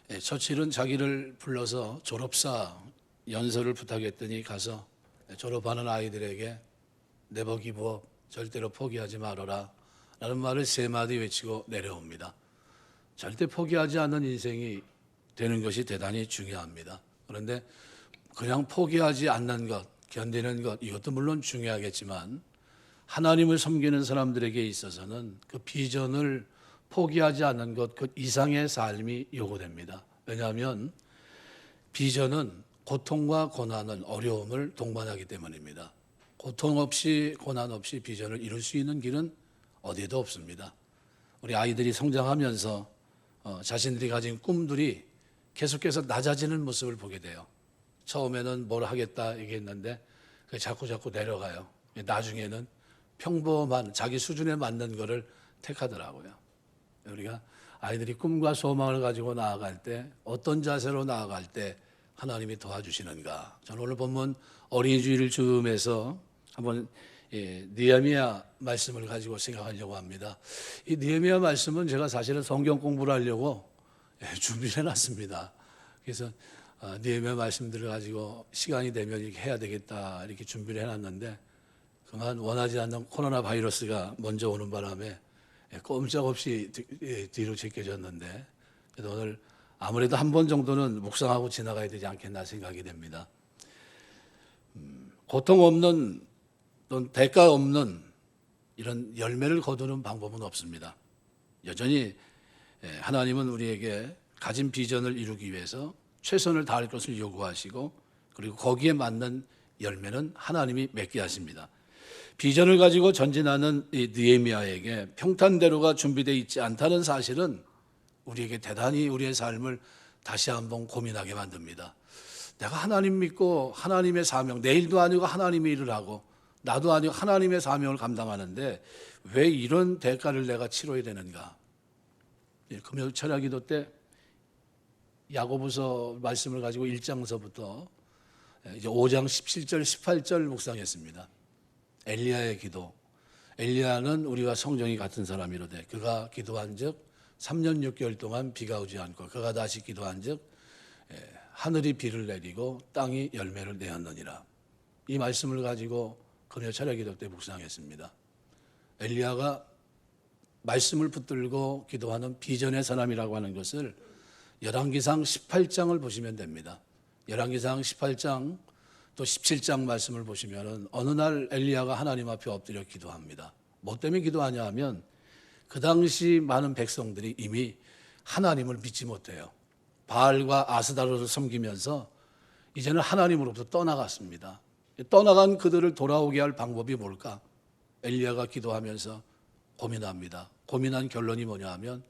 처칠은 자기를 불러서 졸업사 연설을 부탁했더니 가서 졸업하는 아이들에게 네버 기브업, 절대로 포기하지 말아라 라는 말을 3마디 외치고 내려옵니다. 절대 포기하지 않는 인생이 되는 것이 대단히 중요합니다. 그런데 그냥 포기하지 않는 것, 견디는 것, 이것도 물론 중요하겠지만 하나님을 섬기는 사람들에게 있어서는 그 비전을 포기하지 않는 것, 그 이상의 삶이 요구됩니다. 왜냐하면 비전은 고통과 고난을, 어려움을 동반하기 때문입니다. 고통 없이, 고난 없이 비전을 이룰 수 있는 길은 어디에도 없습니다. 우리 아이들이 성장하면서 자신들이 가진 꿈들이 계속해서 낮아지는 모습을 보게 돼요. 처음에는 뭘 하겠다 얘기했는데 자꾸 내려가요. 나중에는 평범한 자기 수준에 맞는 것을 택하더라고요. 우리가 아이들이 꿈과 소망을 가지고 나아갈 때 어떤 자세로 나아갈 때 하나님이 도와주시는가. 저는 오늘 본문 어린이 주일을 즈음해서 한번 느헤미야 말씀을 가지고 생각하려고 합니다. 이 느헤미야 말씀은 제가 사실은 성경 공부를 하려고 준비를 해놨습니다. 그래서 느헤미야 말씀들을 가지고 시간이 되면 이렇게 해야 되겠다 이렇게 준비를 해놨는데 그만 원하지 않는 코로나 바이러스가 먼저 오는 바람에 꼼짝없이 뒤로 제껴졌는데 그래도 오늘 아무래도 한 번 정도는 묵상하고 지나가야 되지 않겠나 생각이 됩니다. 고통 없는 또는 대가 없는 이런 열매를 거두는 방법은 없습니다. 여전히 하나님은 우리에게 가진 비전을 이루기 위해서 최선을 다할 것을 요구하시고 그리고 거기에 맞는 열매는 하나님이 맺게 하십니다. 비전을 가지고 전진하는 이 느헤미야에게 평탄대로가 준비되어 있지 않다는 사실은 우리에게 대단히 우리의 삶을 다시 한번 고민하게 만듭니다. 내가 하나님 믿고 하나님의 사명, 내일도 아니고 하나님의 일을 하고 나도 아니고 하나님의 사명을 감당하는데 왜 이런 대가를 내가 치러야 되는가? 금요 철야 기도 때 야고보서 말씀을 가지고 1장서부터 이제 5장 17절, 18절 묵상했습니다. 엘리야의 기도. 엘리야는 우리와 성정이 같은 사람이로되 그가 기도한즉 3년 6개월 동안 비가 오지 않고 그가 다시 기도한즉 하늘이 비를 내리고 땅이 열매를 내었느니라. 이 말씀을 가지고 금요 철야 기도 때 묵상했습니다. 엘리야가 말씀을 붙들고 기도하는 비전의 사람이라고 하는 것을 열왕기상 18장을 보시면 됩니다. 열왕기상 18장 또 17장 말씀을 보시면 어느 날 엘리야가 하나님 앞에 엎드려 기도합니다. 뭐 때문에 기도하냐 하면 그 당시 많은 백성들이 이미 하나님을 믿지 못해요. 바알과 아스다로를 섬기면서 이제는 하나님으로부터 떠나갔습니다. 떠나간 그들을 돌아오게 할 방법이 뭘까? 엘리야가 기도하면서 고민합니다. 고민한 결론이 뭐냐 하면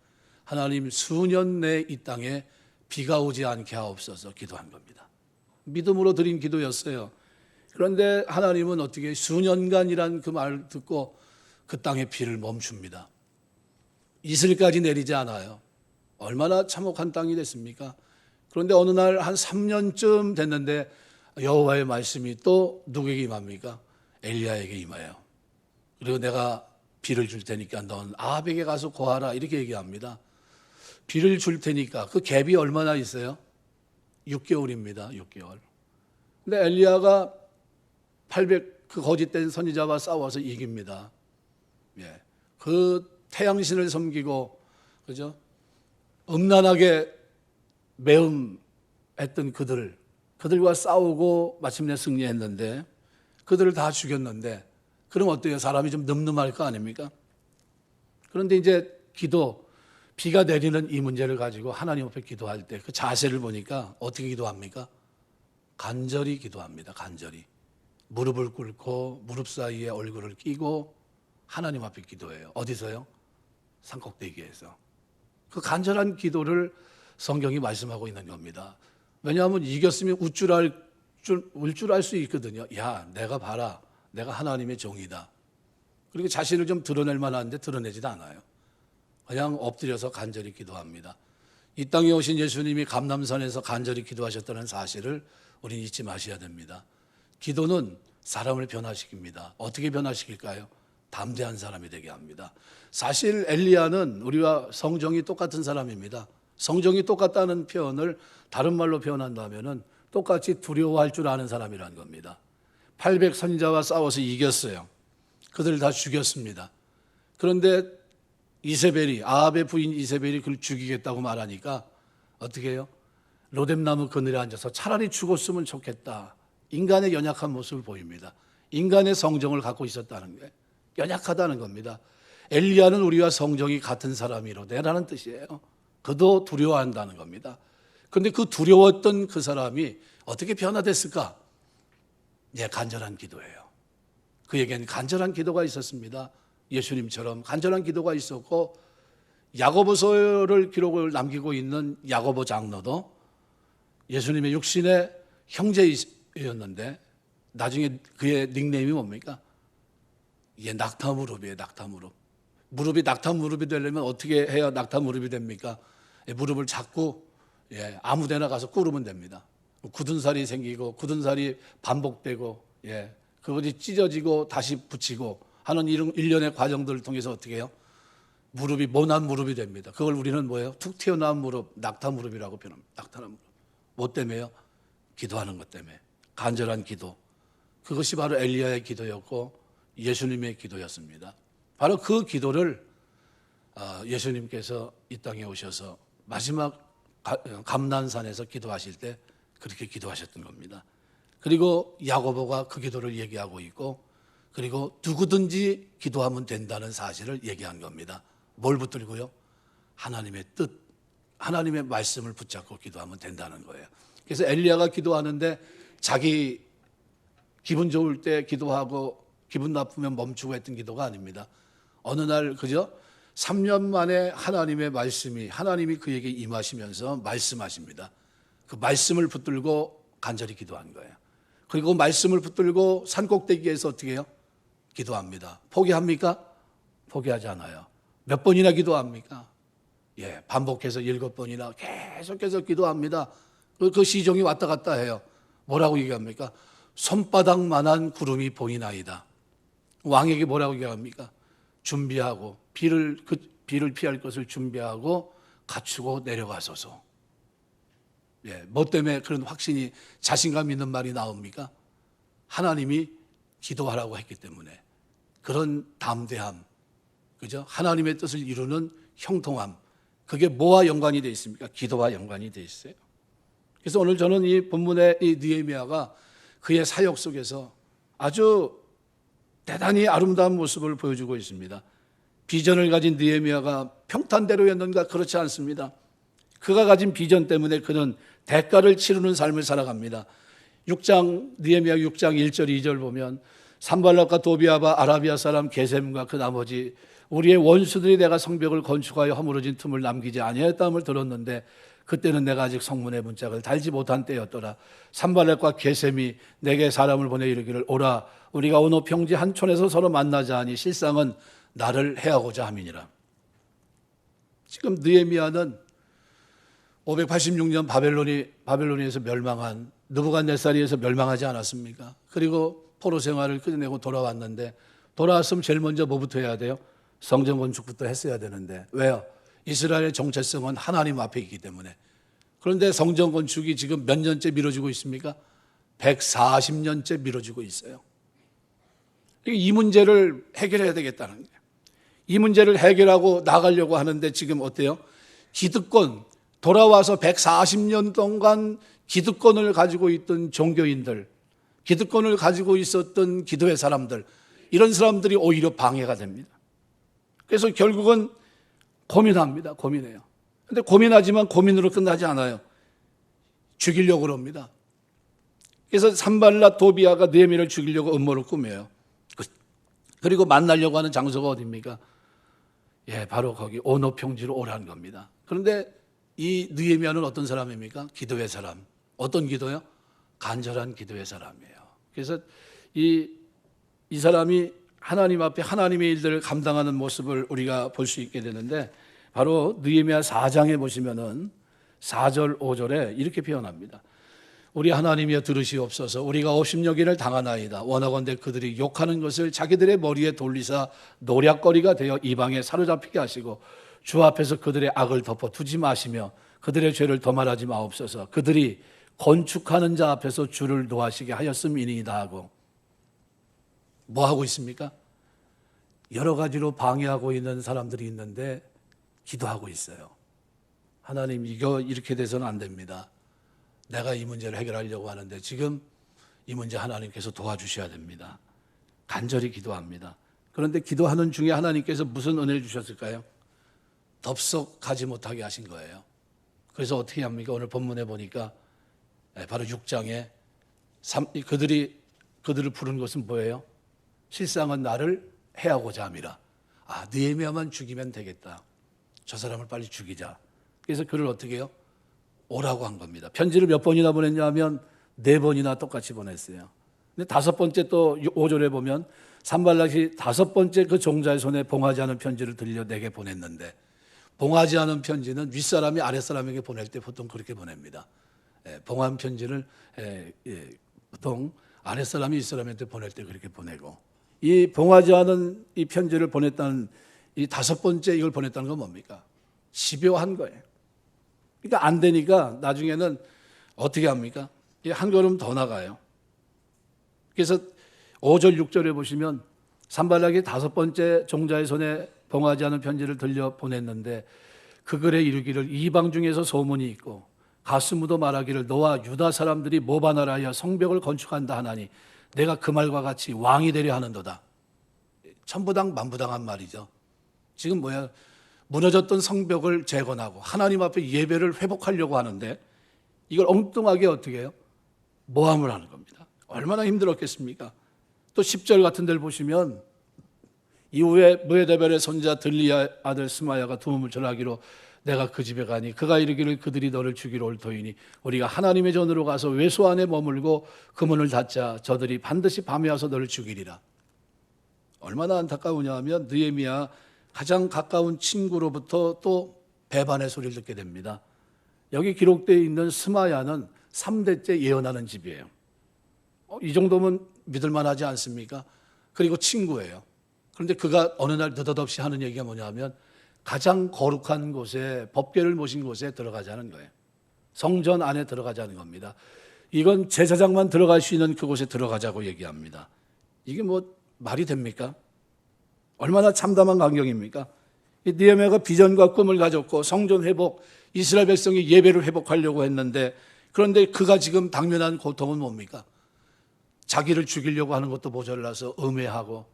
하나님 수년 내에 이 땅에 비가 오지 않게 하옵소서 기도한 겁니다. 믿음으로 드린 기도였어요. 그런데 하나님은 어떻게 수년간이란 그 말을 듣고 그 땅에 비를 멈춥니다. 이슬까지 내리지 않아요. 얼마나 참혹한 땅이 됐습니까? 그런데 어느 날 한 3년쯤 됐는데 여호와의 말씀이 또 누구에게 임합니까? 엘리야에게 임해요. 그리고 내가 비를 줄 테니까 넌 아합에게 가서 고하라 이렇게 얘기합니다. 비를 줄 테니까 그 갭이 얼마나 있어요? 6개월입니다. 6개월. 근데 엘리야가 800 그 거짓된 선지자와 싸워서 이깁니다. 예. 그 태양신을 섬기고 그죠? 음란하게 매음했던 그들과 싸우고 마침내 승리했는데 그들을 다 죽였는데 그럼 어때요? 사람이 좀 늠름할 거 아닙니까? 그런데 이제 비가 내리는 이 문제를 가지고 하나님 앞에 기도할 때 그 자세를 보니까 어떻게 기도합니까? 간절히 기도합니다. 간절히. 무릎을 꿇고 무릎 사이에 얼굴을 끼고 하나님 앞에 기도해요. 어디서요? 산꼭대기에서. 그 간절한 기도를 성경이 말씀하고 있는 겁니다. 왜냐하면 이겼으면 울 줄 알 수 있거든요. 야, 내가 봐라. 내가 하나님의 종이다. 그리고 자신을 좀 드러낼 만한데 드러내지도 않아요. 그냥 엎드려서 간절히 기도합니다. 이 땅에 오신 예수님이 감람산에서 간절히 기도하셨다는 사실을 우리는 잊지 마셔야 됩니다. 기도는 사람을 변화시킵니다. 어떻게 변화시킬까요? 담대한 사람이 되게 합니다. 사실 엘리야는 우리와 성정이 똑같은 사람입니다. 성정이 똑같다는 표현을 다른 말로 표현한다면은 똑같이 두려워할 줄 아는 사람이라는 겁니다. 800 선지자와 싸워서 이겼어요. 그들을 다 죽였습니다. 그런데 이세벨이, 아합의 부인 이세벨이 그를 죽이겠다고 말하니까 어떻게 해요? 로뎀나무 그늘에 앉아서 차라리 죽었으면 좋겠다. 인간의 연약한 모습을 보입니다. 인간의 성정을 갖고 있었다는 게 연약하다는 겁니다. 엘리야는 우리와 성정이 같은 사람이로되라는 뜻이에요. 그도 두려워한다는 겁니다. 그런데 그 두려웠던 그 사람이 어떻게 변화됐을까? 예, 간절한 기도예요. 그에게는 간절한 기도가 있었습니다. 예수님처럼 간절한 기도가 있었고, 야고보서를 기록을 남기고 있는 야고보 장로도 예수님의 육신의 형제였는데 나중에 그의 닉네임이 뭡니까? 예, 낙타무릎이에요. 낙타무릎. 무릎이 낙타무릎이 되려면 어떻게 해야 낙타무릎이 됩니까? 예, 무릎을 잡고 아무데나 가서 꿇으면 됩니다. 굳은 살이 생기고 굳은 살이 반복되고 그것이 찢어지고 다시 붙이고 하는 이런 일련의 과정들을 통해서 어떻게 해요? 무릎이 모난 무릎이 됩니다. 그걸 우리는 뭐예요? 툭 튀어나온 무릎, 낙타무릎이라고 표현합니다. 낙타무릎. 뭐 때문에요? 기도하는 것 때문에. 간절한 기도. 그것이 바로 엘리야의 기도였고 예수님의 기도였습니다. 바로 그 기도를 예수님께서 이 땅에 오셔서 마지막 감난산에서 기도하실 때 그렇게 기도하셨던 겁니다. 그리고 야고보가 그 기도를 얘기하고 있고, 그리고 누구든지 기도하면 된다는 사실을 얘기한 겁니다. 뭘 붙들고요? 하나님의 뜻, 하나님의 말씀을 붙잡고 기도하면 된다는 거예요. 그래서 엘리야가 기도하는데 자기 기분 좋을 때 기도하고 기분 나쁘면 멈추고 했던 기도가 아닙니다. 어느 날 그저 3년 만에 하나님의 말씀이, 하나님이 그에게 임하시면서 말씀하십니다. 그 말씀을 붙들고 간절히 기도한 거예요. 그리고 말씀을 붙들고 산꼭대기에서 어떻게 해요? 기도합니다. 포기합니까? 포기하지 않아요. 몇 번이나 기도합니까? 반복해서 7번이나 계속해서 기도합니다. 그 시종이 왔다 갔다 해요. 뭐라고 얘기합니까? 손바닥만한 구름이 보이나이다. 왕에게 뭐라고 얘기합니까? 준비하고 비를 피할 것을 준비하고 갖추고 내려가소서. 뭐 때문에 그런 확신이, 자신감 있는 말이 나옵니까? 하나님이 기도하라고 했기 때문에. 그런 담대함, 그죠? 하나님의 뜻을 이루는 형통함, 그게 뭐와 연관이 되어 있습니까? 기도와 연관이 되어 있어요. 그래서 오늘 저는 이 본문의 이 느헤미야가 그의 사역 속에서 아주 대단히 아름다운 모습을 보여주고 있습니다. 비전을 가진 느헤미야가 평탄대로였는가? 그렇지 않습니다. 그가 가진 비전 때문에 그는 대가를 치르는 삶을 살아갑니다. 느헤미야 6장 1절 2절 보면, 산발락과 도비아바 아라비아 사람 게셈과 그 나머지 우리의 원수들이 내가 성벽을 건축하여 허물어진 틈을 남기지 아니하였다함을 들었는데 그때는 내가 아직 성문의 문짝을 달지 못한 때였더라. 산발락과 게셈이 내게 사람을 보내 이르기를, 오라 우리가 어느 평지 한 촌에서 서로 만나자 하니 실상은 나를 해하고자 함이니라. 지금 느헤미야는 586년 바벨론에서 멸망한, 느부갓네살에서 멸망하지 않았습니까? 그리고 포로 생활을 끝내고 돌아왔는데, 돌아왔으면 제일 먼저 뭐부터 해야 돼요? 성전 건축부터 했어야 되는데, 왜요? 이스라엘의 정체성은 하나님 앞에 있기 때문에. 그런데 성전 건축이 지금 몇 년째 미뤄지고 있습니까? 140년째 미뤄지고 있어요. 이 문제를 해결해야 되겠다는 거예요. 이 문제를 해결하고 나가려고 하는데 지금 어때요? 기득권, 돌아와서 140년 동안 기득권을 가지고 있던 종교인들, 기득권을 가지고 있었던 기도의 사람들, 이런 사람들이 오히려 방해가 됩니다. 그래서 결국은 고민합니다. 고민해요. 근데 고민하지만 고민으로 끝나지 않아요. 죽이려고 그럽니다. 그래서 산발락 도비아가 느헤미야를 죽이려고 음모를 꾸며요. 그리고 만나려고 하는 장소가 어디입니까? 바로 거기 오노 평지로 오라는 겁니다. 그런데 이 느헤미야는 어떤 사람입니까? 기도의 사람. 어떤 기도요? 간절한 기도의 사람이에요. 그래서 이 사람이 하나님 앞에 하나님의 일들을 감당하는 모습을 우리가 볼 수 있게 되는데, 바로 느헤미야 4장에 보시면은 4절 5절에 이렇게 표현합니다. 우리 하나님이여 들으시옵소서. 우리가 업신여기를 당하나이다. 원하건대 그들이 욕하는 것을 자기들의 머리에 돌리사 노략거리가 되어 이방에 사로잡히게 하시고 주 앞에서 그들의 악을 덮어 두지 마시며 그들의 죄를 더 말하지 마옵소서. 그들이 건축하는 자 앞에서 주를 노하시게 하였음이니이다 하고 뭐 하고 있습니까? 여러 가지로 방해하고 있는 사람들이 있는데 기도하고 있어요. 하나님, 이거 이렇게 돼서는 안 됩니다. 내가 이 문제를 해결하려고 하는데 지금 이 문제 하나님께서 도와주셔야 됩니다. 간절히 기도합니다. 그런데 기도하는 중에 하나님께서 무슨 은혜를 주셨을까요? 덥석 가지 못하게 하신 거예요. 그래서 어떻게 합니까? 오늘 본문에 보니까 바로 6장에 그들을 부른 것은 뭐예요? 실상은 나를 해하고자 함이라. 느헤미야만 죽이면 되겠다. 저 사람을 빨리 죽이자. 그래서 그를 어떻게 해요? 오라고 한 겁니다. 편지를 몇 번이나 보냈냐 하면 4번이나 똑같이 보냈어요. 근데 5번째 또 5절에 보면 산발락이 5번째 그 종자의 손에 봉하지 않은 편지를 들려 내게 보냈는데, 봉하지 않은 편지는 윗사람이 아랫사람에게 보낼 때 보통 그렇게 보냅니다. 봉한 편지를 보통 아랫사람이 윗사람한테 보낼 때 그렇게 보내고, 이 봉하지 않은 이 편지를 보냈다는 이 5번째 이걸 보냈다는 건 뭡니까? 집요한 거예요. 그러니까 안 되니까 나중에는 어떻게 합니까? 한 걸음 더 나가요. 그래서 5절 6절에 보시면 산발락이 5번째 종자의 손에 봉하지 않은 편지를 들려 보냈는데 그 글에 이르기를 이방 중에서 소문이 있고 가스무도 말하기를 너와 유다 사람들이 모반을 하여 성벽을 건축한다 하나니 내가 그 말과 같이 왕이 되려 하는도다. 천부당 만부당한 말이죠. 지금 뭐야? 무너졌던 성벽을 재건하고 하나님 앞에 예배를 회복하려고 하는데 이걸 엉뚱하게 어떻게 해요? 모함을 하는 겁니다. 얼마나 힘들었겠습니까? 또 10절 같은 데를 보시면 이후에 무에데벨의 손자 들리야 아들 스마야가 두음을 전하기로 내가 그 집에 가니 그가 이르기를 그들이 너를 죽이러 올 터이니 우리가 하나님의 전으로 가서 외소 안에 머물고 그 문을 닫자 저들이 반드시 밤에 와서 너를 죽이리라. 얼마나 안타까우냐 하면 느헤미야 가장 가까운 친구로부터 또 배반의 소리를 듣게 됩니다. 여기 기록되어 있는 스마야는 3대째 예언하는 집이에요. 이 정도면 믿을만하지 않습니까? 그리고 친구예요. 그런데 그가 어느 날 느닷없이 하는 얘기가 뭐냐 하면 가장 거룩한 곳에, 법궤를 모신 곳에 들어가자는 거예요. 성전 안에 들어가자는 겁니다. 이건 제사장만 들어갈 수 있는 그곳에 들어가자고 얘기합니다. 이게 뭐 말이 됩니까? 얼마나 참담한 광경입니까? 느헤미야가 비전과 꿈을 가졌고 성전 회복, 이스라엘 백성이 예배를 회복하려고 했는데 그런데 그가 지금 당면한 고통은 뭡니까? 자기를 죽이려고 하는 것도 모자라서 음해하고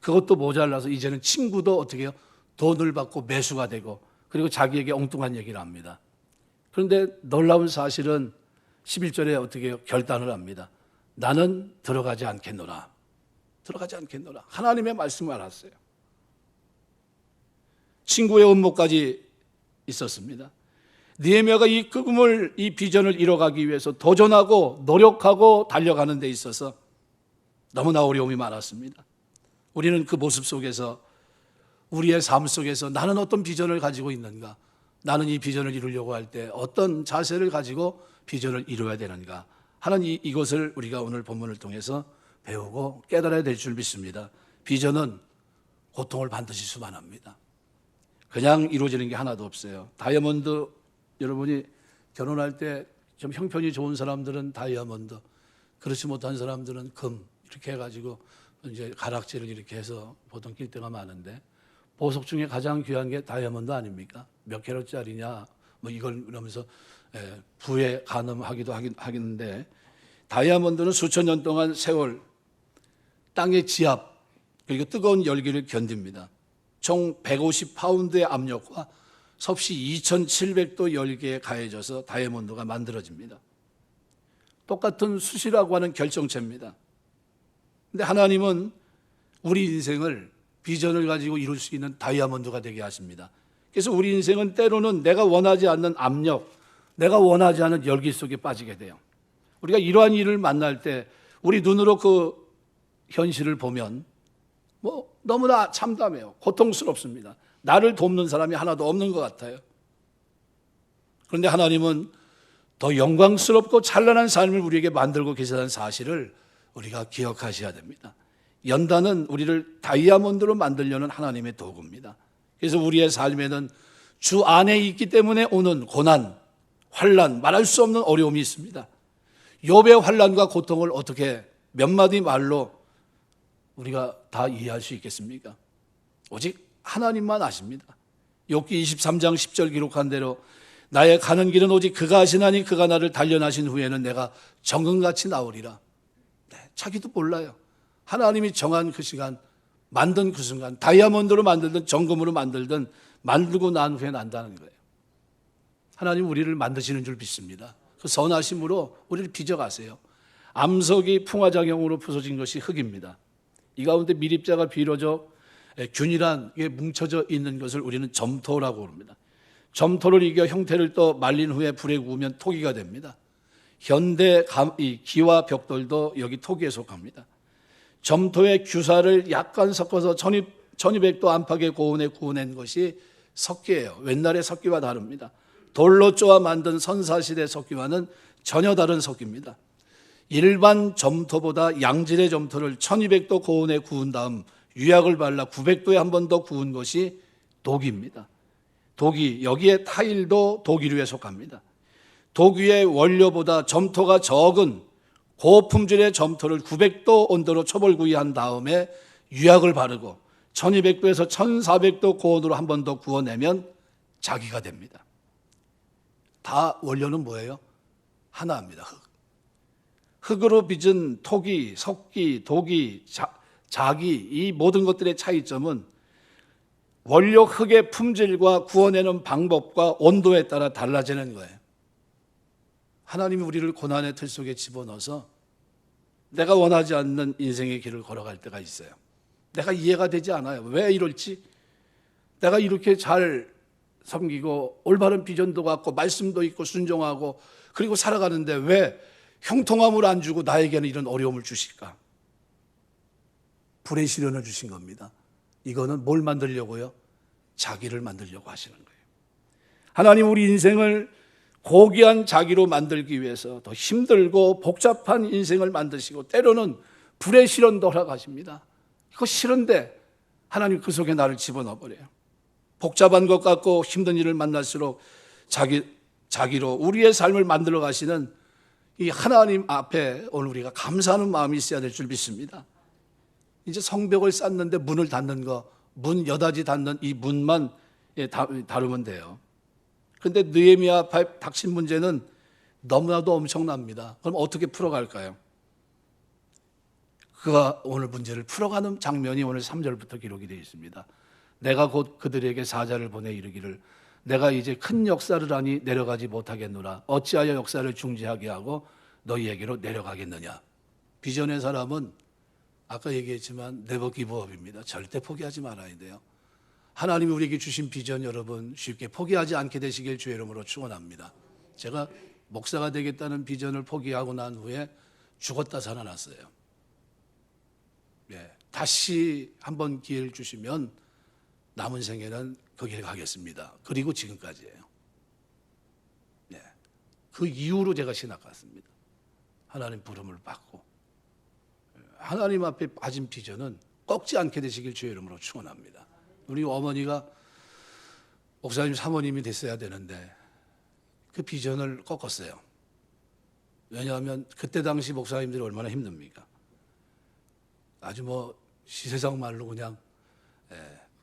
그것도 모자라서 이제는 친구도 어떻게 해요? 돈을 받고 매수가 되고 그리고 자기에게 엉뚱한 얘기를 합니다. 그런데 놀라운 사실은 11절에 어떻게 해요? 결단을 합니다. 나는 들어가지 않겠노라. 들어가지 않겠노라. 하나님의 말씀을 알았어요. 친구의 음모까지 있었습니다. 느헤미야가 이 꿈을, 이 비전을 이뤄가기 위해서 도전하고 노력하고 달려가는 데 있어서 너무나 어려움이 많았습니다. 우리는 그 모습 속에서 우리의 삶 속에서 나는 어떤 비전을 가지고 있는가? 나는 이 비전을 이루려고 할 때 어떤 자세를 가지고 비전을 이루어야 되는가? 하는 이것을 우리가 오늘 본문을 통해서 배우고 깨달아야 될 줄 믿습니다. 비전은 고통을 반드시 수반합니다. 그냥 이루어지는 게 하나도 없어요. 다이아몬드, 여러분이 결혼할 때 좀 형편이 좋은 사람들은 다이아몬드, 그렇지 못한 사람들은 금 이렇게 해가지고 이제 가락지를 이렇게 해서 보통 낄 때가 많은데 보석 중에 가장 귀한 게 다이아몬드 아닙니까? 몇 캐럿짜리냐 뭐 이걸 그러면서 부에 가늠하기도 하겠는데 다이아몬드는 수천 년 동안 세월 땅의 지압 그리고 뜨거운 열기를 견딥니다. 총 150파운드의 압력과 섭씨 2700도 열기에 가해져서 다이아몬드가 만들어집니다. 똑같은 수시라고 하는 결정체입니다. 근데 하나님은 우리 인생을 비전을 가지고 이룰 수 있는 다이아몬드가 되게 하십니다. 그래서 우리 인생은 때로는 내가 원하지 않는 압력, 내가 원하지 않는 열기 속에 빠지게 돼요. 우리가 이러한 일을 만날 때 우리 눈으로 그 현실을 보면 뭐 너무나 참담해요. 고통스럽습니다. 나를 돕는 사람이 하나도 없는 것 같아요. 그런데 하나님은 더 영광스럽고 찬란한 삶을 우리에게 만들고 계시다는 사실을 우리가 기억하셔야 됩니다. 연단은 우리를 다이아몬드로 만들려는 하나님의 도구입니다. 그래서 우리의 삶에는 주 안에 있기 때문에 오는 고난, 환난, 말할 수 없는 어려움이 있습니다. 욥의 환난과 고통을 어떻게 몇 마디 말로 우리가 다 이해할 수 있겠습니까? 오직 하나님만 아십니다. 욥기 23장 10절 기록한 대로 나의 가는 길은 오직 그가 하시나니 그가 나를 단련하신 후에는 내가 정금같이 나오리라. 네, 자기도 몰라요. 하나님이 정한 그 시간, 만든 그 순간, 다이아몬드로 만들든 정금으로 만들든 만들고 난 후에 난다는 거예요. 하나님 우리를 만드시는 줄 믿습니다. 그 선하심으로 우리를 빚어가세요. 암석이 풍화작용으로 부서진 것이 흙입니다. 이 가운데 미립자가 비로적 균일한 게 뭉쳐져 있는 것을 우리는 점토라고 합니다. 점토를 이겨 형태를 또 말린 후에 불에 구우면 토기가 됩니다. 현대 기와 벽돌도 여기 토기에 속합니다. 점토에 규사를 약간 섞어서 1200도 안팎의 고온에 구워낸 것이 석기예요. 옛날의 석기와 다릅니다. 돌로 쪼아 만든 선사시대 석기와는 전혀 다른 석기입니다. 일반 점토보다 양질의 점토를 1200도 고온에 구운 다음 유약을 발라 900도에 한 번 더 구운 것이 도기입니다. 도기, 여기에 타일도 도기류에 속합니다. 도기의 원료보다 점토가 적은 고품질의 점토를 900도 온도로 초벌구이한 다음에 유약을 바르고 1200도에서 1400도 고온으로 한 번 더 구워내면 자기가 됩니다. 다 원료는 뭐예요? 하나입니다. 흙으로 빚은 토기, 석기, 도기, 자기, 이 모든 것들의 차이점은 원료 흙의 품질과 구워내는 방법과 온도에 따라 달라지는 거예요. 하나님이 우리를 고난의 틀 속에 집어넣어서 내가 원하지 않는 인생의 길을 걸어갈 때가 있어요. 내가 이해가 되지 않아요. 왜 이럴지? 내가 이렇게 잘 섬기고 올바른 비전도 갖고 말씀도 있고 순종하고 그리고 살아가는데 왜 형통함을 안 주고 나에게는 이런 어려움을 주실까? 불의 시련을 주신 겁니다. 이거는 뭘 만들려고요? 자기를 만들려고 하시는 거예요. 하나님 우리 인생을 고귀한 자기로 만들기 위해서 더 힘들고 복잡한 인생을 만드시고 때로는 불의 시련도 허락하십니다. 이거 싫은데 하나님 그 속에 나를 집어넣어 버려요. 복잡한 것 같고 힘든 일을 만날수록 자기로 우리의 삶을 만들어 가시는 이 하나님 앞에 오늘 우리가 감사하는 마음이 있어야 될 줄 믿습니다. 이제 성벽을 쌓는데 문을 닫는 거, 문 여닫이 닫는 이 문만 다루면 돼요. 그런데 느헤미야 앞에 닥친 문제는 너무나도 엄청납니다. 그럼 어떻게 풀어갈까요? 그가 오늘 문제를 풀어가는 장면이 오늘 3절부터 기록이 되어 있습니다. 내가 곧 그들에게 사자를 보내 이르기를 내가 이제 큰 역사를 하니 내려가지 못하겠노라. 어찌하여 역사를 중지하게 하고 너희에게로 내려가겠느냐. 비전의 사람은 아까 얘기했지만 네버 기브업입니다. 절대 포기하지 말아야 돼요. 하나님이 우리에게 주신 비전 여러분 쉽게 포기하지 않게 되시길 주의 이름으로 축원합니다. 제가 목사가 되겠다는 비전을 포기하고 난 후에 죽었다 살아났어요. 예, 다시 한번 기회를 주시면 남은 생에는 그 길 가겠습니다. 그리고 지금까지예요. 네. 그 이후로 제가 신학 갔습니다. 하나님 부름을 받고 하나님 앞에 가진 비전은 꺾지 않게 되시길 주의 이름으로 축원합니다. 우리 어머니가 목사님 사모님이 됐어야 되는데 그 비전을 꺾었어요. 왜냐하면 그때 당시 목사님들이 얼마나 힘듭니까? 아주 시세상 말로 그냥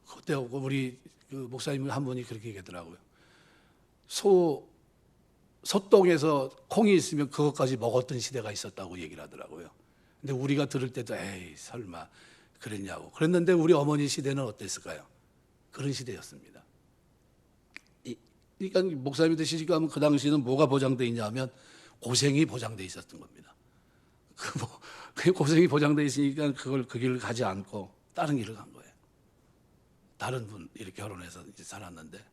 그때 우리 그 목사님 한 분이 그렇게 얘기하더라고요. 소똥에서 콩이 있으면 그것까지 먹었던 시대가 있었다고 얘기를 하더라고요. 근데 우리가 들을 때도 에이 설마 그랬냐고. 그랬는데 우리 어머니 시대는 어땠을까요? 그런 시대였습니다. 그러니까 목사님이 되시니까 하면 그 당시는 뭐가 보장되어 있냐면 고생이 보장되어 있었던 겁니다. 그 고생이 보장되어 있으니까 그 길을 가지 않고 다른 길을 간 거예요. 다른 분 이렇게 결혼해서 이제 살았는데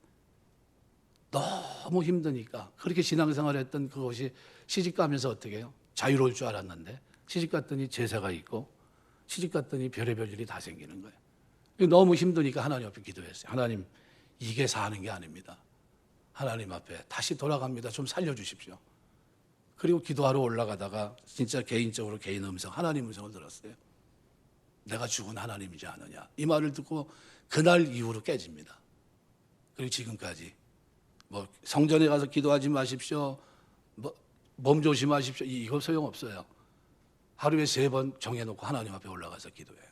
너무 힘드니까 그렇게 신앙생활을 했던 그것이 시집 가면서 어떻게 해요? 자유로울 줄 알았는데 시집 갔더니 제사가 있고 시집 갔더니 별의별 일이 다 생기는 거예요. 너무 힘드니까 하나님 앞에 기도했어요. 하나님 이게 사는 게 아닙니다. 하나님 앞에 다시 돌아갑니다. 좀 살려주십시오. 그리고 기도하러 올라가다가 진짜 개인적으로 개인 음성, 하나님 음성을 들었어요. 내가 죽은 하나님이지 않느냐. 이 말을 듣고 그날 이후로 깨집니다. 그리고 지금까지 뭐 성전에 가서 기도하지 마십시오. 뭐 몸 조심하십시오. 이거 소용없어요. 하루에 3번 정해놓고 하나님 앞에 올라가서 기도해요.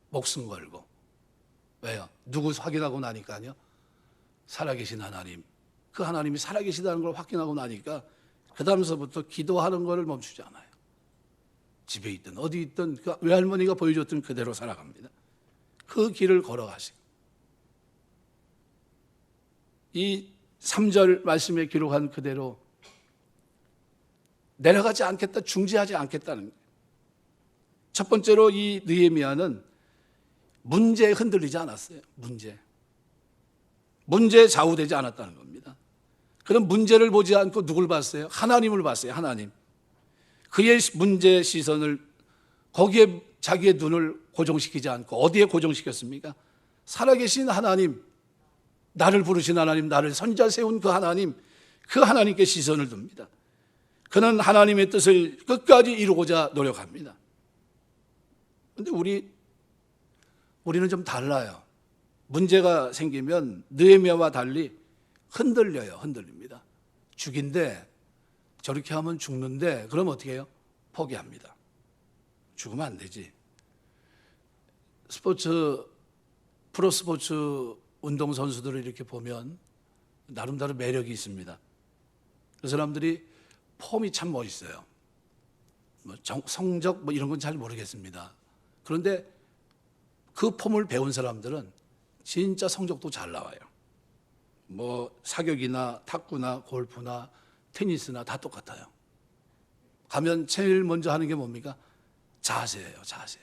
목숨 걸고. 왜요? 누구 확인하고 나니까요. 살아계신 하나님. 그 하나님이 살아계시다는 걸 확인하고 나니까 그 다음서부터 기도하는 것을 멈추지 않아요. 집에 있든 어디 있든 그 외할머니가 보여줬던 그대로 살아갑니다. 그 길을 걸어가시고. 이 3절 말씀에 기록한 그대로 내려가지 않겠다, 중지하지 않겠다는 거예요. 첫 번째로 이 느헤미야는 문제에 흔들리지 않았어요. 문제에 좌우되지 않았다는 겁니다. 그런 문제를 보지 않고 누굴 봤어요? 하나님을 봤어요. 하나님. 그의 문제 시선을 거기에 자기의 눈을 고정시키지 않고 어디에 고정시켰습니까? 살아계신 하나님, 나를 부르신 하나님, 나를 선자 세운 그 하나님께 시선을 둡니다. 그는 하나님의 뜻을 끝까지 이루고자 노력합니다. 그런데 우리는 좀 달라요. 문제가 생기면 느헤미야와 달리 흔들립니다. 죽인데 저렇게 하면 죽는데 그럼 어떻게 해요? 포기합니다. 죽으면 안 되지. 프로스포츠 운동선수들을 이렇게 보면 나름대로 매력이 있습니다. 그 사람들이 폼이 참 멋있어요. 성적 이런 건 잘 모르겠습니다. 그런데 그 폼을 배운 사람들은 진짜 성적도 잘 나와요. 사격이나 탁구나 골프나 테니스나 다 똑같아요. 가면 제일 먼저 하는 게 뭡니까? 자세예요, 자세.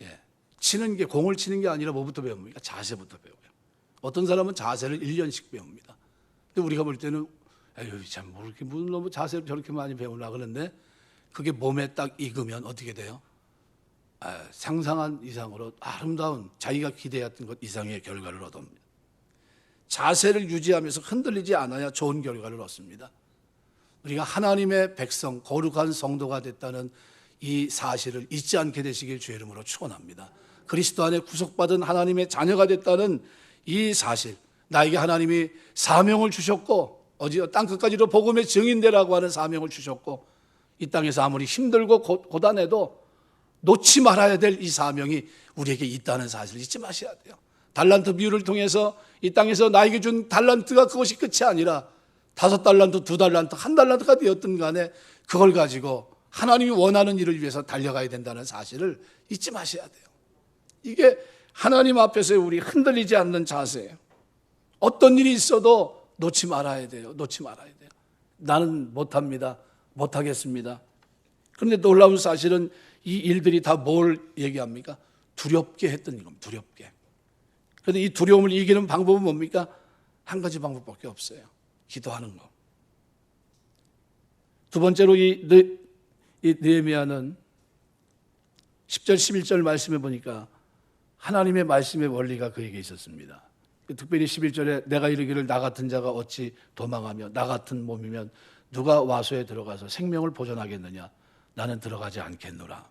예. 공을 치는 게 아니라 뭐부터 배웁니까? 자세부터 배워요. 어떤 사람은 자세를 1년씩 배웁니다. 근데 우리가 볼 때는 에휴, 참, 무슨 너무 자세를 저렇게 많이 배우나 그러는데 그게 몸에 딱 익으면 어떻게 돼요? 상상한 이상으로 아름다운 자기가 기대했던 것 이상의 결과를 얻습니다. 자세를 유지하면서 흔들리지 않아야 좋은 결과를 얻습니다. 우리가 하나님의 백성, 거룩한 성도가 됐다는 이 사실을 잊지 않게 되시길 주의 이름으로 축원합니다. 그리스도 안에 구속받은 하나님의 자녀가 됐다는 이 사실, 나에게 하나님이 사명을 주셨고 땅 끝까지로 복음의 증인되라고 하는 사명을 주셨고 이 땅에서 아무리 힘들고 고단해도 놓지 말아야 될 이 사명이 우리에게 있다는 사실을 잊지 마셔야 돼요. 달란트 비유를 통해서 이 땅에서 나에게 준 달란트가 그것이 끝이 아니라 5달란트, 2달란트, 1달란트가 되었든 간에 그걸 가지고 하나님이 원하는 일을 위해서 달려가야 된다는 사실을 잊지 마셔야 돼요. 이게 하나님 앞에서 우리 흔들리지 않는 자세예요. 어떤 일이 있어도 놓지 말아야 돼요. 놓지 말아야 돼요. 나는 못합니다. 못하겠습니다. 그런데 놀라운 사실은 이 일들이 다 뭘 얘기합니까? 두렵게 했던 겁니다. 두렵게. 그런데 이 두려움을 이기는 방법은 뭡니까? 한 가지 방법밖에 없어요. 기도하는 거. 두 번째로 이 느헤미야는 10절 11절 말씀해 보니까 하나님의 말씀의 원리가 그에게 있었습니다. 특별히 11절에 내가 이르기를 나 같은 자가 어찌 도망하며 나 같은 몸이면 누가 와소에 들어가서 생명을 보존하겠느냐. 나는 들어가지 않겠노라.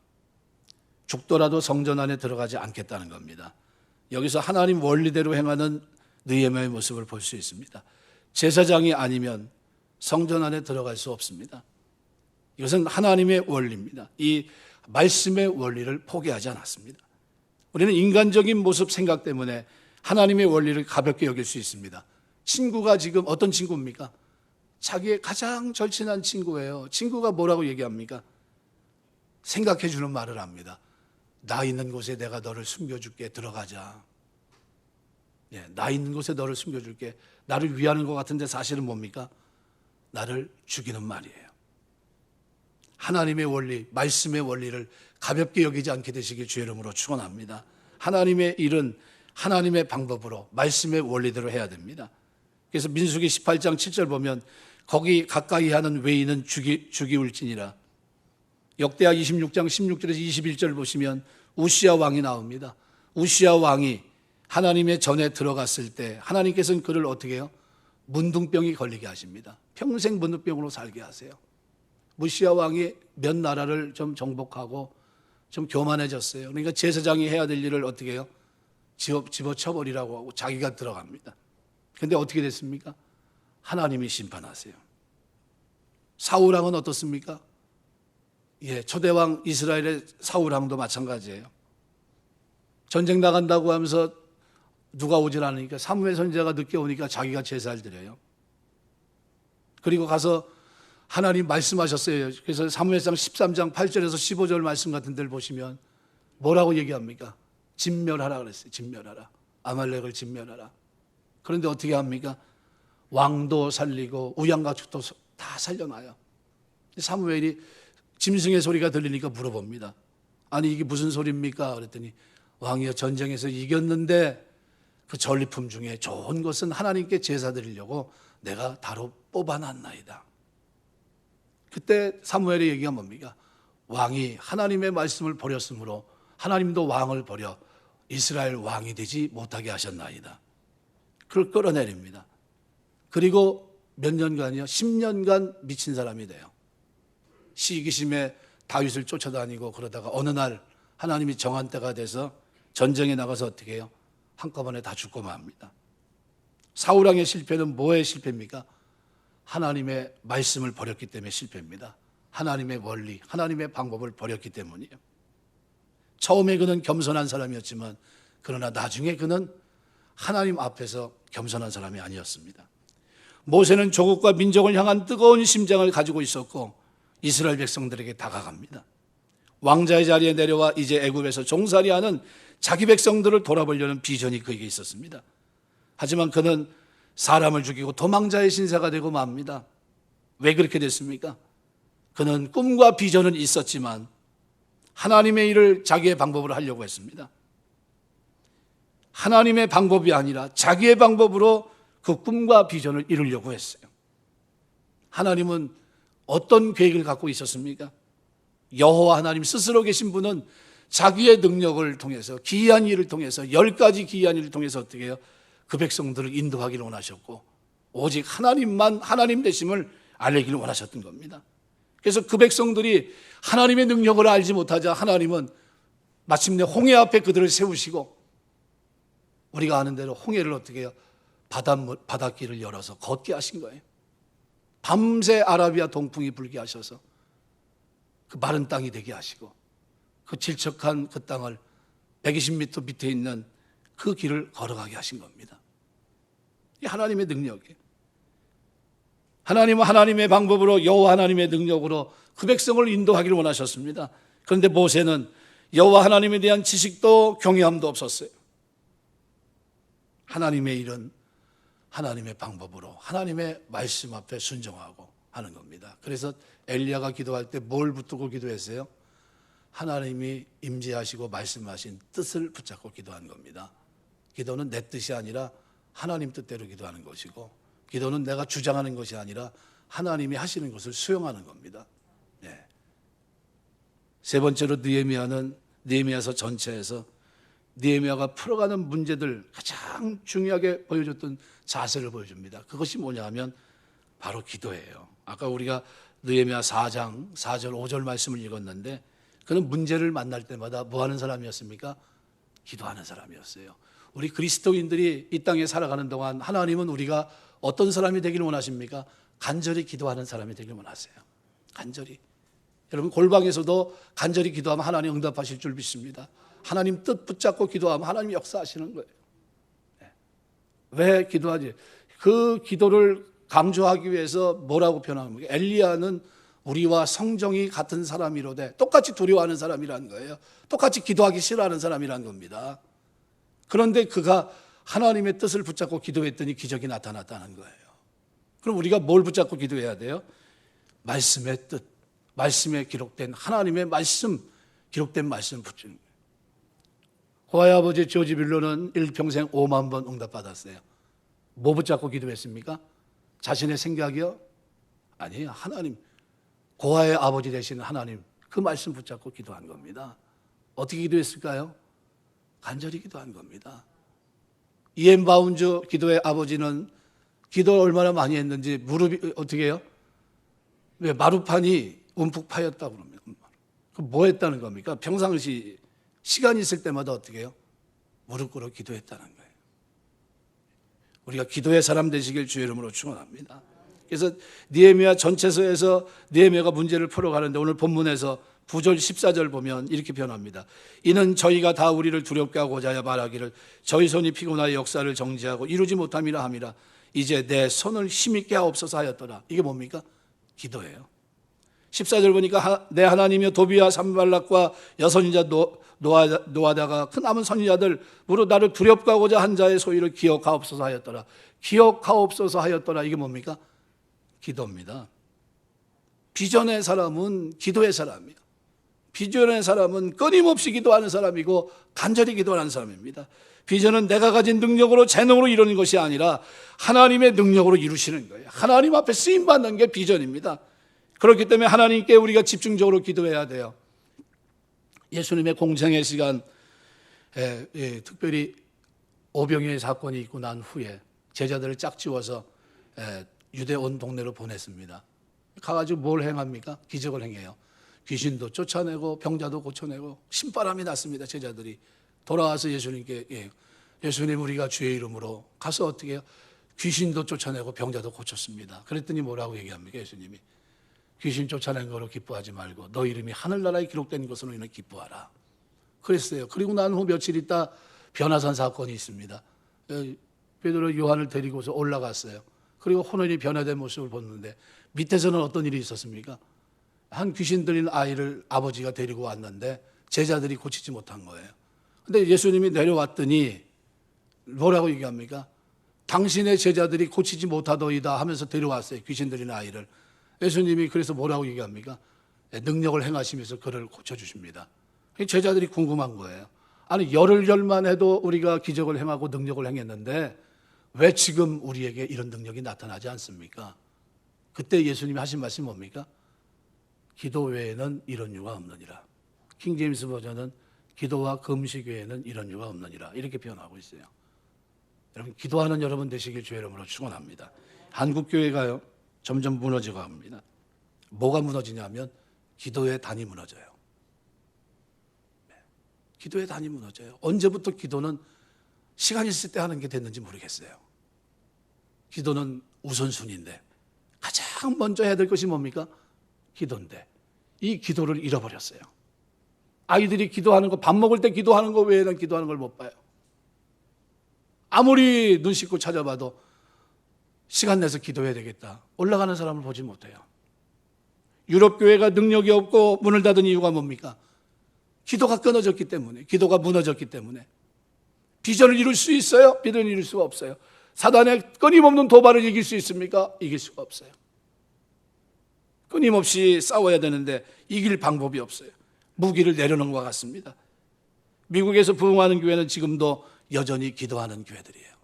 죽더라도 성전 안에 들어가지 않겠다는 겁니다. 여기서 하나님 원리대로 행하는 느헤미야의 모습을 볼 수 있습니다. 제사장이 아니면 성전 안에 들어갈 수 없습니다. 이것은 하나님의 원리입니다. 이 말씀의 원리를 포기하지 않았습니다. 우리는 인간적인 모습 생각 때문에 하나님의 원리를 가볍게 여길 수 있습니다. 친구가 지금 어떤 친구입니까? 자기의 가장 절친한 친구예요. 친구가 뭐라고 얘기합니까? 생각해 주는 말을 합니다. 나 있는 곳에 내가 너를 숨겨줄게. 들어가자. 나 있는 곳에 너를 숨겨줄게. 나를 위하는 것 같은데 사실은 뭡니까? 나를 죽이는 말이에요. 하나님의 원리, 말씀의 원리를 가볍게 여기지 않게 되시길 주의 이름으로 축원합니다. 하나님의 일은 하나님의 방법으로 말씀의 원리대로 해야 됩니다. 그래서 민수기 18장 7절 보면 거기 가까이 하는 외인은 죽이울지니라. 역대하 26장 16절에서 21절 보시면 우시야 왕이 나옵니다. 우시야 왕이 하나님의 전에 들어갔을 때 하나님께서는 그를 어떻게 해요? 문둥병이 걸리게 하십니다. 평생 문둥병으로 살게 하세요. 우시야 왕이 몇 나라를 좀 정복하고 좀 교만해졌어요. 그러니까 제사장이 해야 될 일을 어떻게 해요? 집어쳐버리라고 하고 자기가 들어갑니다. 근데 어떻게 됐습니까? 하나님이 심판하세요. 사울왕은 어떻습니까? 초대왕 이스라엘의 사울왕도 마찬가지예요. 전쟁 나간다고 하면서 누가 오질 않으니까 사무엘 선지자가 늦게 오니까 자기가 제사를 드려요. 그리고 가서 하나님 말씀하셨어요. 그래서 사무엘상 13장 8절에서 15절 말씀 같은 데를 보시면 뭐라고 얘기합니까? 진멸하라 그랬어요. 진멸하라. 아말렉을 진멸하라. 그런데 어떻게 합니까? 왕도 살리고 우양가축도 다 살려놔요. 사무엘이 짐승의 소리가 들리니까 물어봅니다. 아니 이게 무슨 소리입니까? 그랬더니 왕이여 전쟁에서 이겼는데 그 전리품 중에 좋은 것은 하나님께 제사 드리려고 내가 다로 뽑아놨나이다. 그때 사무엘의 얘기가 뭡니까? 왕이 하나님의 말씀을 버렸으므로 하나님도 왕을 버려 이스라엘 왕이 되지 못하게 하셨나이다. 그걸 끌어내립니다. 그리고 몇 년간이요? 10년간 미친 사람이 돼요. 시기심에 다윗을 쫓아다니고 그러다가 어느 날 하나님이 정한 때가 돼서 전쟁에 나가서 어떻게 해요? 한꺼번에 다 죽고 맙니다. 사울왕의 실패는 뭐의 실패입니까? 하나님의 말씀을 버렸기 때문에 실패입니다. 하나님의 원리, 하나님의 방법을 버렸기 때문이에요. 처음에 그는 겸손한 사람이었지만 그러나 나중에 그는 하나님 앞에서 겸손한 사람이 아니었습니다. 모세는 조국과 민족을 향한 뜨거운 심장을 가지고 있었고 이스라엘 백성들에게 다가갑니다. 왕자의 자리에 내려와 이제 애굽에서 종살이하는 자기 백성들을 돌아보려는 비전이 그에게 있었습니다. 하지만 그는 사람을 죽이고 도망자의 신세가 되고 맙니다. 왜 그렇게 됐습니까? 그는 꿈과 비전은 있었지만 하나님의 일을 자기의 방법으로 하려고 했습니다. 하나님의 방법이 아니라 자기의 방법으로 그 꿈과 비전을 이루려고 했어요. 하나님은 어떤 계획을 갖고 있었습니까? 여호와 하나님 스스로 계신 분은 자기의 능력을 통해서 기이한 일을 통해서 10가지 기이한 일을 통해서 어떻게 해요? 그 백성들을 인도하기를 원하셨고 오직 하나님만 하나님 되심을 알리기를 원하셨던 겁니다. 그래서 그 백성들이 하나님의 능력을 알지 못하자 하나님은 마침내 홍해 앞에 그들을 세우시고 우리가 아는 대로 홍해를 어떻게 해요? 바닷길을 열어서 걷게 하신 거예요. 밤새 아라비아 동풍이 불게 하셔서 그 마른 땅이 되게 하시고 그 질척한 그 땅을 120m 밑에 있는 그 길을 걸어가게 하신 겁니다. 이 하나님의 능력이에요. 하나님은 하나님의 방법으로 여호와 하나님의 능력으로 그 백성을 인도하기를 원하셨습니다. 그런데 모세는 여호와 하나님에 대한 지식도 경외함도 없었어요. 하나님의 일은 하나님의 방법으로 하나님의 말씀 앞에 순종하고 하는 겁니다. 그래서 엘리야가 기도할 때 뭘 붙들고 기도했어요? 하나님이 임재하시고 말씀하신 뜻을 붙잡고 기도한 겁니다. 기도는 내 뜻이 아니라 하나님 뜻대로 기도하는 것이고 기도는 내가 주장하는 것이 아니라 하나님이 하시는 것을 수용하는 겁니다. 네. 세 번째로 느헤미야서 전체에서 느헤미야가 풀어가는 문제들 가장 중요하게 보여줬던 자세를 보여줍니다. 그것이 뭐냐 하면 바로 기도예요. 아까 우리가 느헤미야 4장 4절 5절 말씀을 읽었는데 그는 문제를 만날 때마다 뭐 하는 사람이었습니까? 기도하는 사람이었어요. 우리 그리스도인들이 이 땅에 살아가는 동안 하나님은 우리가 어떤 사람이 되기를 원하십니까? 간절히 기도하는 사람이 되기를 원하세요. 간절히. 여러분 골방에서도 간절히 기도하면 하나님 응답하실 줄 믿습니다. 하나님 뜻 붙잡고 기도하면 하나님 역사하시는 거예요. 왜 기도하지? 그 기도를 강조하기 위해서 뭐라고 표현합니까? 엘리야는 우리와 성정이 같은 사람이로되 똑같이 두려워하는 사람이라는 거예요. 똑같이 기도하기 싫어하는 사람이라는 겁니다. 그런데 그가 하나님의 뜻을 붙잡고 기도했더니 기적이 나타났다는 거예요. 그럼 우리가 뭘 붙잡고 기도해야 돼요? 말씀의 뜻, 말씀에 기록된 하나님의 말씀, 기록된 말씀 붙잡는 거예요. 고아의 아버지 조지 빌로는 일평생 5만 번 응답받았어요. 뭐 붙잡고 기도했습니까? 자신의 생각이요? 아니에요. 하나님, 고아의 아버지 되시는 하나님, 그 말씀 붙잡고 기도한 겁니다. 어떻게 기도했을까요? 간절히 기도한 겁니다. 이엠 바운즈 기도의 아버지는 기도를 얼마나 많이 했는지 무릎이 어떻게 해요? 왜 마루판이 움푹 파였다고 그럽니다. 그 뭐 했다는 겁니까? 평상시 시간이 있을 때마다 어떻게 해요? 무릎 꿇어 기도했다는 거예요. 우리가 기도의 사람 되시길 주의 이름으로 축원합니다. 그래서 느헤미야 전체서에서 느헤미야가 문제를 풀어가는데 오늘 본문에서 9절 14절 보면 이렇게 변합니다. 이는 저희가 다 우리를 두렵게 하고자 하여 말하기를 저희 손이 피곤하여 역사를 정지하고 이루지 못함이라 함이라. 이제 내 손을 힘있게 하옵소서 하였더라. 이게 뭡니까? 기도예요. 14절 보니까 내 하나님이여 도비와 산발락과 여선지자 노아다가 그 남은 선지자들 무릇 나를 두렵게 하고자 한 자의 소위를 기억하옵소서 하였더라. 기억하옵소서 하였더라. 이게 뭡니까? 기도입니다. 비전의 사람은 기도의 사람이에요. 비전의 사람은 끊임없이 기도하는 사람이고 간절히 기도하는 사람입니다. 비전은 내가 가진 능력으로 재능으로 이루는 것이 아니라 하나님의 능력으로 이루시는 거예요. 하나님 앞에 쓰임받는 게 비전입니다. 그렇기 때문에 하나님께 우리가 집중적으로 기도해야 돼요. 예수님의 공생의 시간, 특별히 오병이의 사건이 있고 난 후에 제자들을 짝지워서 유대 온 동네로 보냈습니다. 가가지고 뭘 행합니까? 기적을 행해요. 귀신도 쫓아내고 병자도 고쳐내고 신바람이 났습니다. 제자들이 돌아와서 예수님께 예수님 우리가 주의 이름으로 가서 어떻게 해요? 귀신도 쫓아내고 병자도 고쳤습니다. 그랬더니 뭐라고 얘기합니까? 예수님이 귀신 쫓아낸 거로 기뻐하지 말고 너 이름이 하늘나라에 기록된 것으로 인해 기뻐하라. 그랬어요. 그리고 난 후 며칠 있다 변화산 사건이 있습니다. 베드로 요한을 데리고서 올라갔어요. 그리고 혼연히 변화된 모습을 보는데 밑에서는 어떤 일이 있었습니까? 한 귀신 들린 아이를 아버지가 데리고 왔는데 제자들이 고치지 못한 거예요. 근데 예수님이 내려왔더니 뭐라고 얘기합니까? 당신의 제자들이 고치지 못하더이다 하면서 데려왔어요. 귀신 들린 아이를. 예수님이 그래서 뭐라고 얘기합니까? 능력을 행하시면서 그를 고쳐주십니다. 제자들이 궁금한 거예요. 아니 열흘만 해도 우리가 기적을 행하고 능력을 행했는데 왜 지금 우리에게 이런 능력이 나타나지 않습니까? 그때 예수님이 하신 말씀이 뭡니까? 기도 외에는 이런 유가 없느니라. 킹제임스 버전은 기도와 금식 외에는 이런 유가 없느니라. 이렇게 표현하고 있어요. 여러분 기도하는 여러분 되시길 주의 이름으로 축원합니다. 한국교회가요 점점 무너지고 합니다. 뭐가 무너지냐면 기도의 단이 무너져요. 기도의 단이 무너져요. 언제부터 기도는 시간 있을 때 하는 게 됐는지 모르겠어요. 기도는 우선순위인데 가장 먼저 해야 될 것이 뭡니까? 기도인데 이 기도를 잃어버렸어요. 아이들이 기도하는 거, 밥 먹을 때 기도하는 거 외에는 기도하는 걸 못 봐요. 아무리 눈 씻고 찾아봐도 시간 내서 기도해야 되겠다. 올라가는 사람을 보지 못해요. 유럽 교회가 능력이 없고 문을 닫은 이유가 뭡니까? 기도가 끊어졌기 때문에, 기도가 무너졌기 때문에. 비전을 이룰 수 있어요? 비전을 이룰 수가 없어요. 사단의 끊임없는 도발을 이길 수 있습니까? 이길 수가 없어요. 끊임없이 싸워야 되는데 이길 방법이 없어요. 무기를 내려놓은 것 같습니다. 미국에서 부흥하는 교회는 지금도 여전히 기도하는 교회들이에요.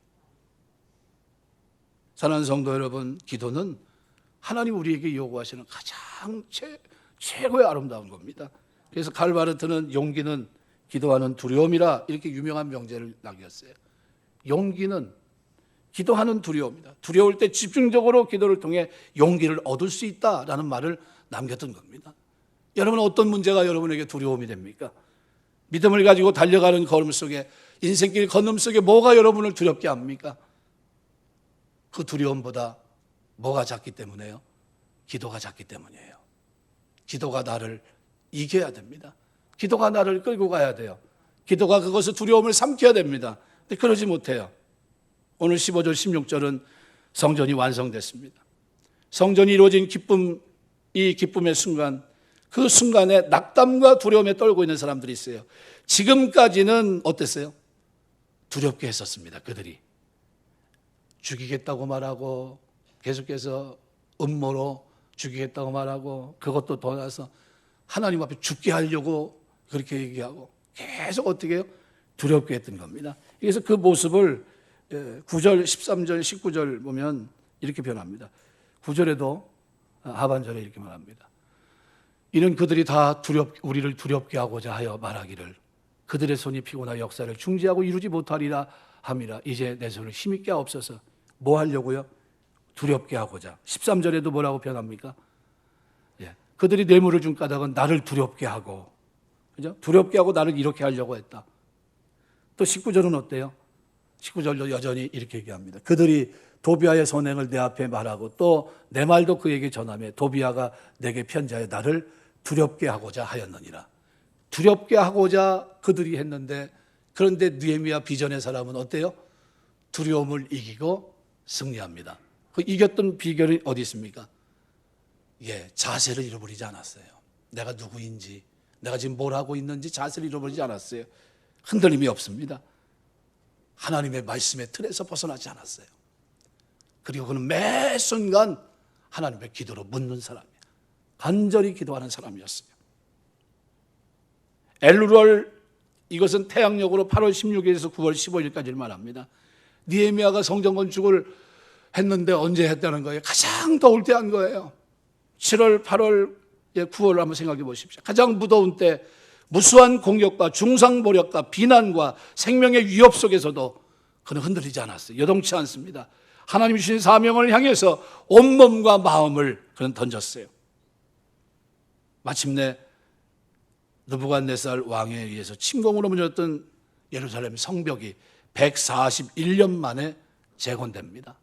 사랑하는 성도 여러분, 기도는 하나님 우리에게 요구하시는 가장 최고의 아름다운 겁니다. 그래서 칼바르트는 용기는 기도하는 두려움이라 이렇게 유명한 명제를 남겼어요. 용기는 기도하는 두려움이다. 두려울 때 집중적으로 기도를 통해 용기를 얻을 수 있다라는 말을 남겼던 겁니다. 여러분 어떤 문제가 여러분에게 두려움이 됩니까? 믿음을 가지고 달려가는 걸음 속에 인생길 건너 속에 뭐가 여러분을 두렵게 합니까? 그 두려움보다 뭐가 작기 때문에요? 기도가 작기 때문이에요. 기도가 나를 이겨야 됩니다. 기도가 나를 끌고 가야 돼요. 기도가 그것을 두려움을 삼켜야 됩니다. 근데 그러지 못해요. 오늘 15절 16절은 성전이 완성됐습니다. 성전이 이루어진 기쁨, 이 기쁨의 순간, 그 순간에 낙담과 두려움에 떨고 있는 사람들이 있어요. 지금까지는 어땠어요? 두렵게 했었습니다. 그들이 죽이겠다고 말하고 계속해서 음모로 죽이겠다고 말하고 그것도 더 나서 하나님 앞에 죽게 하려고 그렇게 얘기하고 계속 어떻게 해요? 두렵게 했던 겁니다. 그래서 그 모습을 9절, 13절, 19절 보면 이렇게 변합니다. 9절에도 하반절에 이렇게 말합니다. 이는 그들이 다 우리를 두렵게 하고자 하여 말하기를 그들의 손이 피곤하여 역사를 중지하고 이루지 못하리라 함이라. 이제 내 손을 힘있게 하옵소서. 뭐 하려고요? 두렵게 하고자. 13절에도 뭐라고 변합니까? 그들이 뇌물을 준 까닭은 나를 두렵게 하고, 그죠? 두렵게 하고 나를 이렇게 하려고 했다. 또 19절은 어때요? 19절로 여전히 이렇게 얘기합니다. 그들이 도비아의 선행을 내 앞에 말하고 또 내 말도 그에게 전하며 도비아가 내게 편지하여 나를 두렵게 하고자 하였느니라. 두렵게 하고자 그들이 했는데, 그런데 느헤미야 비전의 사람은 어때요? 두려움을 이기고 승리합니다. 그 이겼던 비결이 어디 있습니까? 자세를 잃어버리지 않았어요. 내가 누구인지, 내가 지금 뭘 하고 있는지 자세를 잃어버리지 않았어요. 흔들림이 없습니다. 하나님의 말씀의 틀에서 벗어나지 않았어요. 그리고 그는 매 순간 하나님의 기도로 묻는 사람이에요. 간절히 기도하는 사람이었어요. 엘루럴, 이것은 태양력으로 8월 16일에서 9월 15일까지를 말합니다. 느헤미야가 성전 건축을 했는데 언제 했다는 거예요? 가장 더울 때 한 거예요. 7월, 8월, 9월을 한번 생각해 보십시오. 가장 무더운 때 무수한 공격과 중상모략과 비난과 생명의 위협 속에서도 그는 흔들리지 않았어요. 여동치 않습니다. 하나님 주신 사명을 향해서 온몸과 마음을 그는 던졌어요. 마침내 느부갓네살 왕에 의해서 침공으로 무너졌던 예루살렘 성벽이 141년 만에 재건됩니다.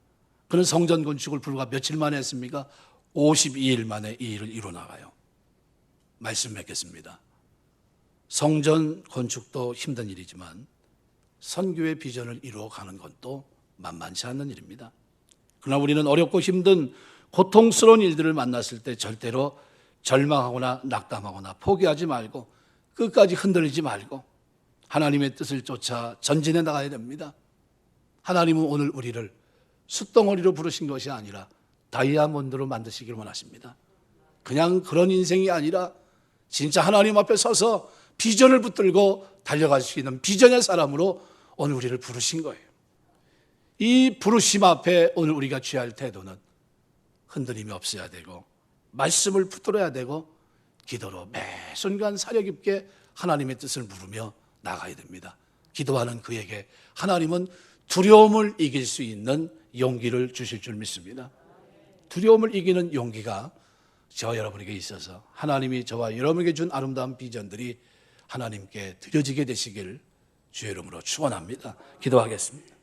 그는 성전 건축을 불과 며칠 만에 했습니까? 52일 만에 이 일을 이뤄나가요. 말씀 맺겠습니다. 성전 건축도 힘든 일이지만 선교의 비전을 이루어가는 것도 만만치 않는 일입니다. 그러나 우리는 어렵고 힘든 고통스러운 일들을 만났을 때 절대로 절망하거나 낙담하거나 포기하지 말고 끝까지 흔들리지 말고 하나님의 뜻을 쫓아 전진해 나가야 됩니다. 하나님은 오늘 우리를 숯덩어리로 부르신 것이 아니라 다이아몬드로 만드시길 원하십니다. 그냥 그런 인생이 아니라 진짜 하나님 앞에 서서 비전을 붙들고 달려갈 수 있는 비전의 사람으로 오늘 우리를 부르신 거예요. 이 부르심 앞에 오늘 우리가 취할 태도는 흔들림이 없어야 되고 말씀을 붙들어야 되고 기도로 매 순간 사려 깊게 하나님의 뜻을 물으며 나가야 됩니다. 기도하는 그에게 하나님은 두려움을 이길 수 있는 용기를 주실 줄 믿습니다. 두려움을 이기는 용기가 저와 여러분에게 있어서 하나님이 저와 여러분에게 준 아름다운 비전들이 하나님께 드려지게 되시길 주의 이름으로 축원합니다. 기도하겠습니다.